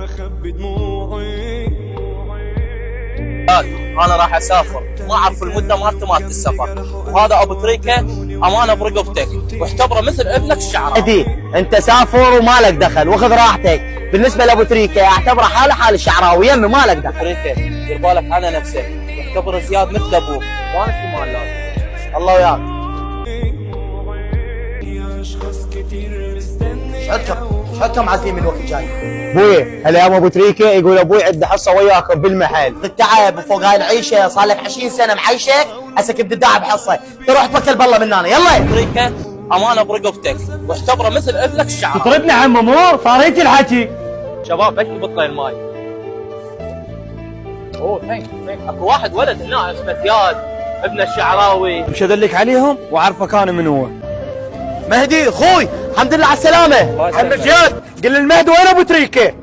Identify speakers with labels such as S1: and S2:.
S1: واخبي دموعي.
S2: انا راح اسافر، ما اعرف المده مالت السفر، وهذا ابو تريكه امانه برقبتك واعتبره مثل ابنك الشعراوي.
S3: ادي انت سافر ومالك دخل واخذ راحتك. بالنسبه لابو تريكه اعتبره حاله حال الشعراوي، يمي مالك دخل.
S2: تريكه دير بالك على نفسك، واعتبر زياد مثل ابوك وانا في مال لازم.
S3: الله وياك.
S1: يا اشخاص كتير مستني
S3: شحتكم عازلين من وقت جاي؟ ابوي هاليوم ابو تريكه يقول ابوي عنده حصه وياكم بالمحل. التعب وفوق هاي العيشه صار لك 20 سنه معيشك، هسك بتدعى بحصه، تروح توكل بالله من هنا يلا.
S2: تريكه امانه برقبتك واعتبره مثل ابنك الشعراوي.
S3: تطردني عم مو صاريت الحكي.
S2: شباب بكي بطل الماي. اوه ثانك اكو واحد ولد هنا اسمه زياد ابن الشعراوي.
S3: مش ادلك عليهم واعرف مكانه من هو. مهدي اخوي الحمد لله على السلامه. عم زياد قل المهدي وين ابو تريكه؟